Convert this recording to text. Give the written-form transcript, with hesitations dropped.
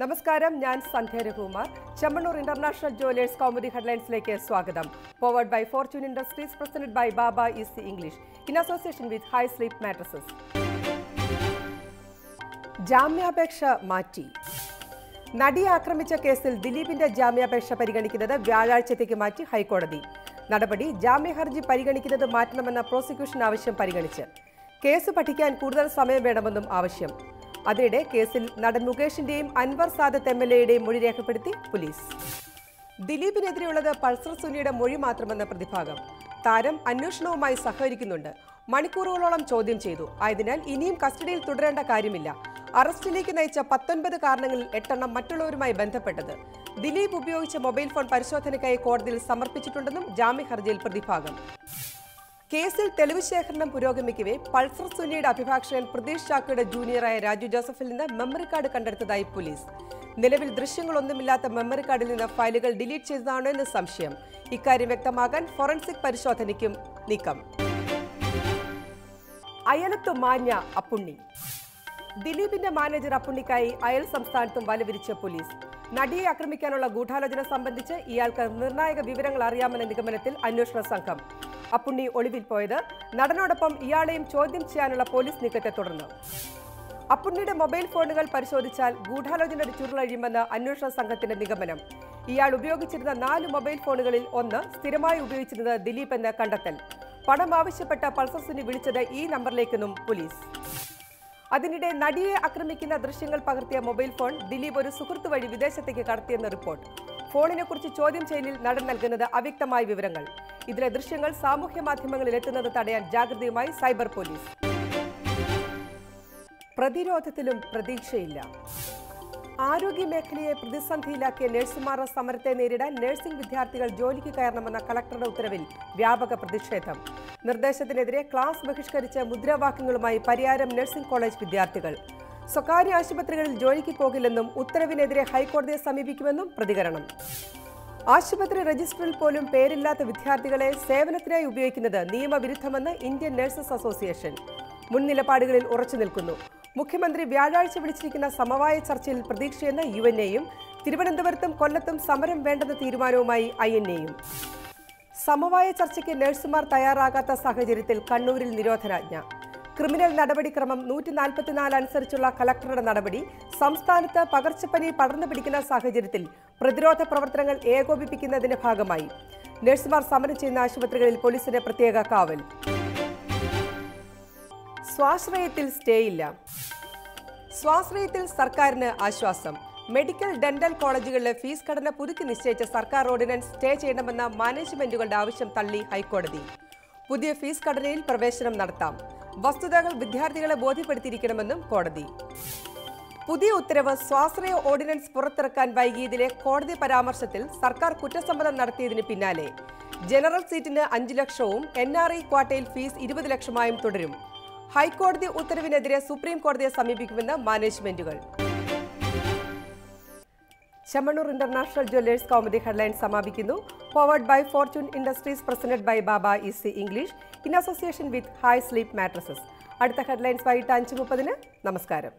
നമസ്കാരം, ഞാൻ Sandhya Raghukumar. Chemmannur international jewellers Kaumudi ഹെഡ്ലൈൻസിലേക്ക് സ്വാഗതം. Powered by Fortune industries, presented by Baba easy English in association with high sleep mattresses. ജാമ്യാപേക്ഷ മാറ്റി. നടിയെ ആക്രമിച്ച കേസിൽ ദിലീപിന്റെ ജാമ്യാപേക്ഷ പരിഗണിക്കുന്നത് വ്യാഴാഴ്ചത്തേക്ക് മാറ്റി ഹൈക്കോടതി. നടപടി ജാമ്യ ഹർജി പരിഗണിക്കുന്നത് മാറ്റണമെന്ന പ്രോസിക്യൂഷൻ ആവശ്യം പരിഗണിച്ച് കേസ് പഠിക്കാൻ കൂടുതൽ സമയം വേണമെന്നും ആവശ്യം. അതിനിടെ കേസിൽ നടൻ മുകേഷിന്റെയും അൻവർ സാദത്ത് MLAയുടെയും മൊഴി രേഖപ്പെടുത്തി പോലീസ്. ദിലീപിനെതിരെയുള്ളത് പൾസർ സുനിയുടെ മൊഴി മാത്രമെന്ന പ്രതിഭാഗം. താരം അന്വേഷണവുമായി സഹകരിക്കുന്നുണ്ട്. മണിക്കൂറുകളോളം ചോദ്യം ചെയ്തു. ആയതിനാൽ ഇനിയും കസ്റ്റഡിയിൽ തുടരേണ്ട കാര്യമില്ല. അറസ്റ്റിലേക്ക് നയിച്ച 19 കാരണങ്ങളിൽ 8 എണ്ണം മറ്റുള്ളവരുമായി ബന്ധപ്പെട്ടത്. ദിലീപ് ഉപയോഗിച്ച മൊബൈൽ ഫോൺ പരിശോധനയ്ക്കായി കോടതിയിൽ സമർപ്പിച്ചിട്ടുണ്ടെന്നും ജാമ്യ ഹർജിയിൽ പ്രതിഭാഗം. കേസിൽ തെളിവ് ശേഖരണം പുരോഗമിക്കവേ പൾസർ സുനിയുടെ അഭിഭാഷകൻ പ്രതീഷ് ചാക്കോയുടെ ജൂനിയറായ രാജു ജോസഫിൽ നിന്ന് മെമ്മറി കാർഡ് കണ്ടെടുത്തതായി പോലീസ്. നിലവിൽ ദൃശ്യങ്ങളൊന്നുമില്ലാത്ത മെമ്മറി കാർഡിൽ നിന്ന് ഫയലുകൾ ഡിലീറ്റ് ചെയ്തതാണോ എന്ന് സംശയം. ഇക്കാര്യം വ്യക്തമാക്കാൻ ഫോറൻസിക് പരിശോധനയ്ക്കും നീക്കം. അയലത്ത് മാഞ്ഞ അപ്പുണ്ണി. ദിലീപിന്റെ മാനേജർ അപ്പുണ്ണിക്കായി അയൽ സംസ്ഥാനത്തും വലവിരിച്ച പോലീസ്. നടിയെ ആക്രമിക്കാനുള്ള ഗൂഢാലോചന സംബന്ധിച്ച് ഇയാൾക്ക് നിർണായക വിവരങ്ങൾ അറിയാമെന്ന നിഗമനത്തിൽ അന്വേഷണ സംഘം. അപ്പുണ്ണി ഒളിവിൽ പോയത് നടനോടൊപ്പം ഇയാളെയും ചോദ്യം ചെയ്യാനുള്ള പോലീസ് നീക്കത്തെ തുടർന്ന്. അപ്പുണ്ണിയുടെ മൊബൈൽ ഫോണുകൾ പരിശോധിച്ചാൽ ഗൂഢാലോചനയുടെ ചുരുളഴിയുമെന്ന് അന്വേഷണ സംഘത്തിന്റെ നിഗമനം. ഇയാൾ ഉപയോഗിച്ചിരുന്ന 4 മൊബൈൽ ഫോണുകളിൽ ഒന്ന് സ്ഥിരമായി ഉപയോഗിച്ചിരുന്നത് ദിലീപ് എന്ന് കണ്ടെത്തൽ. പണം ആവശ്യപ്പെട്ട പൾസർ സുനി വിളിച്ചത് ഈ നമ്പറിലേക്കെന്നും പോലീസ്. അതിനിടെ നടിയെ ആക്രമിക്കുന്ന ദൃശ്യങ്ങൾ പകർത്തിയ മൊബൈൽ ഫോൺ ദിലീപ് ഒരു സുഹൃത്ത് വഴി വിദേശത്തേക്ക് കടത്തിയെന്ന് റിപ്പോർട്ട്. ഫോണിനെ കുറിച്ച് ചോദ്യം ചെയ്യലിൽ നടൻ നൽകുന്നത് അവ്യക്തമായ വിവരങ്ങൾ. ഇതിലെ ദൃശ്യങ്ങൾ സാമൂഹ്യ മാധ്യമങ്ങളിൽ എത്തുന്നത് തടയാൻ ജാഗ്രതയുമായി സൈബർ പോലീസ്. പ്രതിരോധത്തിലും പ്രതീക്ഷയില്ല. ആരോഗ്യ മേഖലയെ പ്രതിസന്ധിയിലാക്കിയ നഴ്സുമാരുടെ സമരത്തെ നേരിടാൻ നഴ്സിംഗ് വിദ്യാർത്ഥികൾ ജോലിക്ക് കയറണമെന്ന കളക്ടറുടെ ഉത്തരവിൽ വ്യാപക പ്രതിഷേധം. നിർദ്ദേശത്തിനെതിരെ ക്ലാസ് ബഹിഷ്കരിച്ച മുദ്രാവാക്യങ്ങളുമായി പരിയാരം നഴ്സിംഗ് കോളേജ് വിദ്യാർത്ഥികൾ. സ്വകാര്യ ആശുപത്രികളിൽ ജോലിക്ക് പോകില്ലെന്നും ഉത്തരവിനെതിരെ ഹൈക്കോടതിയെ സമീപിക്കുമെന്നും പ്രതികരണം. ആശുപത്രി രജിസ്റ്ററിൽ പോലും പേരില്ലാത്ത വിദ്യാർത്ഥികളെ സേവനത്തിനായി ഉപയോഗിക്കുന്നത് നിയമവിരുദ്ധമെന്ന് ഇന്ത്യൻ നഴ്സസ് അസോസിയേഷൻ. മുൻ നിലപാടുകളിൽ ഉറച്ചു നിൽക്കുന്നു. മുഖ്യമന്ത്രി വ്യാഴാഴ്ച വിളിച്ചിരിക്കുന്ന സമവായ ചർച്ചയിൽ പ്രതീക്ഷയെന്ന് UNAയും തിരുവനന്തപുരത്തും കൊല്ലത്തും സമരം വേണ്ടെന്ന തീരുമാനവുമായി INAയും. സമവായ ചർച്ചയ്ക്ക് നഴ്സുമാർ തയ്യാറാകാത്ത സാഹചര്യത്തിൽ കണ്ണൂരിൽ നിരോധനാജ്ഞ. ക്രിമിനൽ നടപടിക്രമം 144 അനുസരിച്ചുള്ള കളക്ടറുടെ നടപടി. സംസ്ഥാനത്ത് പകർച്ചപ്പനി പടർന്നു പിടിക്കുന്ന സാഹചര്യത്തിൽ പ്രതിരോധ പ്രവർത്തനങ്ങൾ ഏകോപിപ്പിക്കുന്നതിന്റെ ഭാഗമായി നഴ്സുമാർ സമരം ചെയ്യുന്ന ആശുപത്രികളിൽ പോലീസിന് പ്രത്യേക കാവൽ. സ്വാശ്രയത്തിൽ സ്റ്റേയില്ല. സ്വാശ്രയത്തിൽ സർക്കാരിന് ആശ്വാസം. മെഡിക്കൽ ഡെന്റൽ കോളേജുകളിലെ ഫീസ് ഘടന പുതുക്കി നിശ്ചയിച്ച സർക്കാർ ഓർഡിനൻസ് സ്റ്റേ ചെയ്യണമെന്ന മാനേജ്മെന്റുകളുടെ ആവശ്യം തള്ളി ഹൈക്കോടതി. പുതിയ ഫീസ് ഘടനയിൽ പ്രവേശനം നടത്താം. വസ്തുതകൾ വിദ്യാർത്ഥികളെ ബോധ്യപ്പെടുത്തിയിരിക്കണമെന്നും കോടതി. പുതിയ ഉത്തരവ് സ്വാശ്രയ ഓർഡിനൻസ് പുറത്തിറക്കാൻ വൈകിയതിലെ കോടതി പരാമർശത്തിൽ സർക്കാർ കുറ്റസമ്മതം നടത്തിയതിന് പിന്നാലെ ജനറൽ സീറ്റിന് 5 ലക്ഷവും NRI ക്വാട്ടയിൽ ഫീസ് 20 ലക്ഷമായും തുടരും. ഹൈക്കോടതി ഉത്തരവിനെതിരെ സുപ്രീം കോടതിയെ സമീപിക്കുമെന്ന് മാനേജ്മെന്റുകൾ. Chemmanur international jewellers Kaumudi headline സമാപിക്കുന്നു. Powered by Fortune industries, presented by Baba easy English in association with high sleep mattresses. അടുത്ത ഹെഡ്ലൈൻസ് വൈകിട്ട് 5:30. നമസ്കാരം.